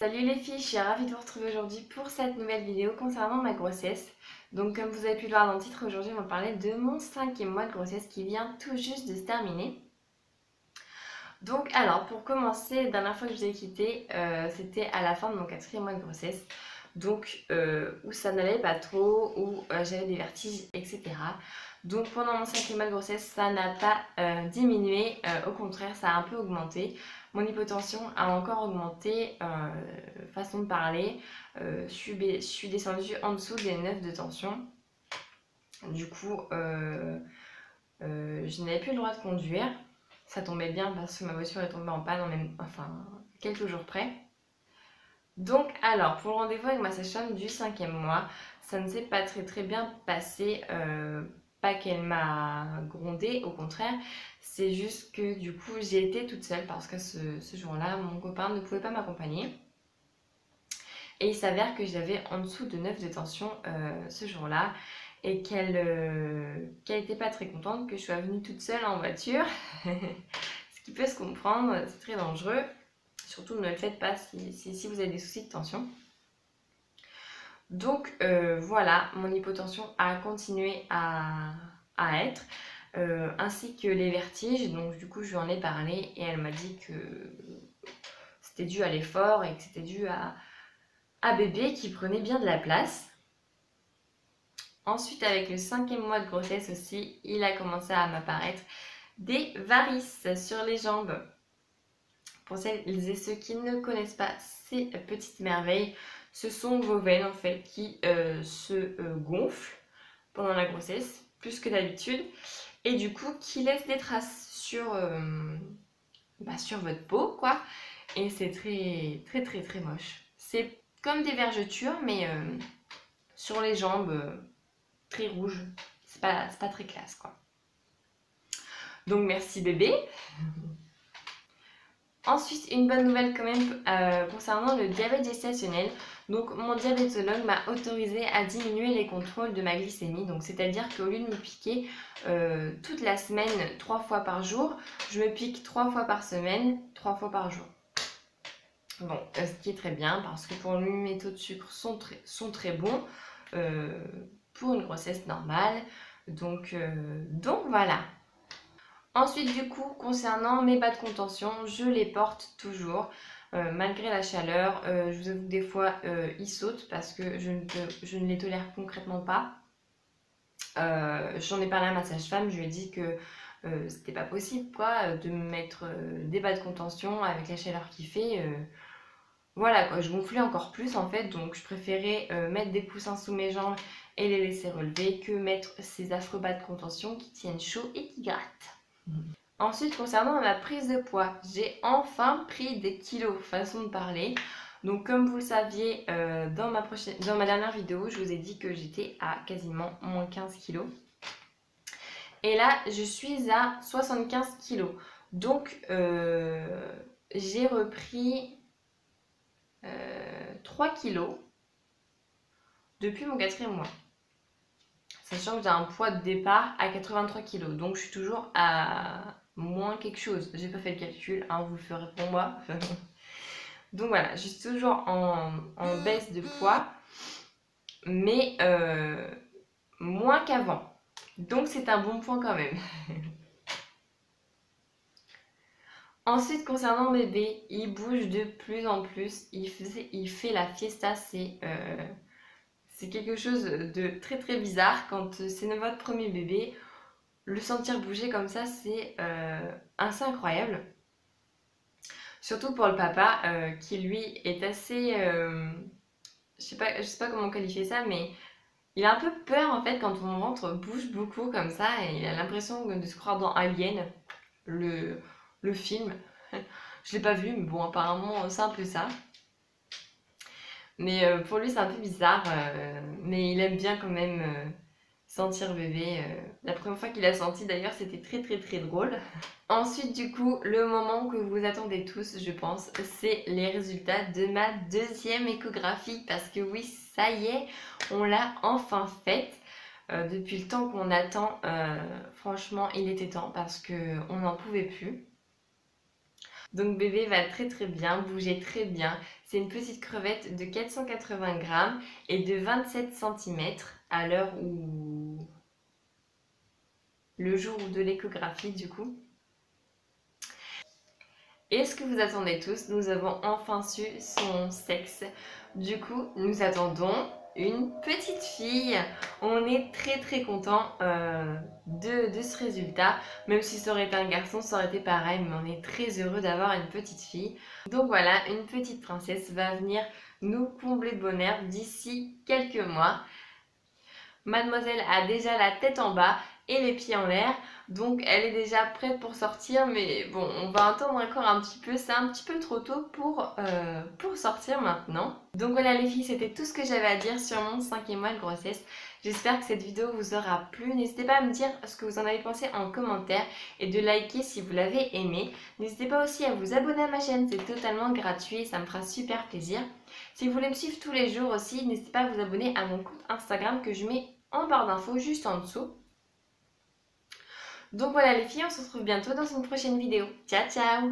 Salut les filles, je suis ravie de vous retrouver aujourd'hui pour cette nouvelle vidéo concernant ma grossesse. Donc comme vous avez pu le voir dans le titre, aujourd'hui on va parler de mon 5e mois de grossesse qui vient tout juste de se terminer. Donc alors pour commencer, la dernière fois que je vous ai quitté, c'était à la fin de mon 4e mois de grossesse. Donc où ça n'allait pas trop, où j'avais des vertiges, etc. Donc pendant mon 5e mois de grossesse, ça n'a pas diminué, au contraire ça a un peu augmenté. Mon hypotension a encore augmenté, façon de parler. Je suis descendue en dessous des 9 de tension. Du coup, je n'avais plus le droit de conduire. Ça tombait bien parce que ma voiture est tombée en panne quelques jours près. Donc alors, pour le rendez-vous avec ma sage-femme du 5e mois, ça ne s'est pas très bien passé. Pas qu'elle m'a grondée, au contraire. C'est juste que du coup, j'ai été toute seule parce que ce jour-là, mon copain ne pouvait pas m'accompagner. Et il s'avère que j'avais en dessous de 9 de tension ce jour-là et qu'elle n'était pas très contente que je sois venue toute seule en voiture. Ce qui peut se comprendre, c'est très dangereux. Surtout ne le faites pas si vous avez des soucis de tension. Donc voilà, mon hypotension a continué à être, ainsi que les vertiges. Donc du coup je lui en ai parlé et elle m'a dit que c'était dû à l'effort et que c'était dû à bébé qui prenait bien de la place. Ensuite, avec le 5e mois de grossesse aussi, il a commencé à m'apparaître des varices sur les jambes. Pour celles et ceux qui ne connaissent pas ces petites merveilles, ce sont vos veines en fait qui se gonflent pendant la grossesse, plus que d'habitude, et du coup qui laissent des traces sur votre peau, quoi. Et c'est très moche. C'est comme des vergetures, mais sur les jambes, très rouges. C'est pas très classe, quoi. Donc merci bébé. Ensuite, une bonne nouvelle quand même concernant le diabète gestationnel. Donc mon diabétologue m'a autorisé à diminuer les contrôles de ma glycémie. Donc c'est-à-dire qu'au lieu de me piquer toute la semaine 3 fois par jour, je me pique 3 fois par semaine, 3 fois par jour. Bon, ce qui est très bien parce que pour lui mes taux de sucre sont très bons pour une grossesse normale. Donc voilà. Ensuite, du coup, concernant mes bas de contention, je les porte toujours, malgré la chaleur. Je vous avoue que des fois, ils sautent parce que je ne les tolère concrètement pas. J'en ai parlé à ma sage-femme, je lui ai dit que c'était pas possible, quoi, de me mettre des bas de contention avec la chaleur qu'il fait. Voilà, quoi, je gonflais encore plus en fait, donc je préférais mettre des coussins sous mes jambes et les laisser relever que mettre ces affreux bas de contention qui tiennent chaud et qui grattent. Ensuite, concernant ma prise de poids, j'ai enfin pris des kilos, façon de parler. Donc comme vous le saviez, dans ma dernière vidéo, je vous ai dit que j'étais à quasiment moins 15 kilos. Et là, je suis à 75 kilos. Donc j'ai repris 3 kilos depuis mon 4e mois. Sachant que j'ai un poids de départ à 83 kg. Donc je suis toujours à moins quelque chose. J'ai pas fait le calcul, hein, vous le ferez pour moi. Donc voilà, je suis toujours en baisse de poids, mais moins qu'avant. Donc c'est un bon point quand même. Ensuite, concernant bébé, il bouge de plus en plus. Il fait la fiesta, c'est quelque chose de très bizarre quand c'est votre premier bébé. Le sentir bouger comme ça, c'est assez incroyable. Surtout pour le papa qui lui est assez... je sais pas comment qualifier ça, mais il a un peu peur en fait quand ton ventre bouge beaucoup comme ça et il a l'impression de se croire dans Alien, le film. Je l'ai pas vu, mais bon, apparemment c'est un peu ça. Mais pour lui, c'est un peu bizarre, mais il aime bien quand même sentir bébé. La première fois qu'il a senti, d'ailleurs, c'était très drôle. Ensuite, du coup, le moment que vous attendez tous, je pense, c'est les résultats de ma 2e échographie. Parce que oui, ça y est, on l'a enfin faite. Depuis le temps qu'on attend, franchement, il était temps parce qu'on n'en pouvait plus. Donc bébé va très très bien, bouger très bien. C'est une petite crevette de 480 grammes et de 27 centimètres à l'heure où... le jour de l'échographie du coup. Et ce que vous attendez tous, nous avons enfin su son sexe. Du coup, nous attendons une petite fille. On est très très content de ce résultat. Même si ça aurait été un garçon, ça aurait été pareil. Mais on est très heureux d'avoir une petite fille. Donc voilà, une petite princesse va venir nous combler de bonheur d'ici quelques mois. Mademoiselle a déjà la tête en bas et les pieds en l'air, donc elle est déjà prête pour sortir, mais bon, on va attendre encore un petit peu, c'est un petit peu trop tôt pour sortir maintenant. Donc voilà les filles, c'était tout ce que j'avais à dire sur mon 5e mois de grossesse. J'espère que cette vidéo vous aura plu. N'hésitez pas à me dire ce que vous en avez pensé en commentaire et de liker si vous l'avez aimé. N'hésitez pas aussi à vous abonner à ma chaîne, c'est totalement gratuit et ça me fera super plaisir. Si vous voulez me suivre tous les jours aussi, n'hésitez pas à vous abonner à mon compte Instagram que je mets en barre d'infos juste en dessous. Donc voilà les filles, on se retrouve bientôt dans une prochaine vidéo. Ciao ciao!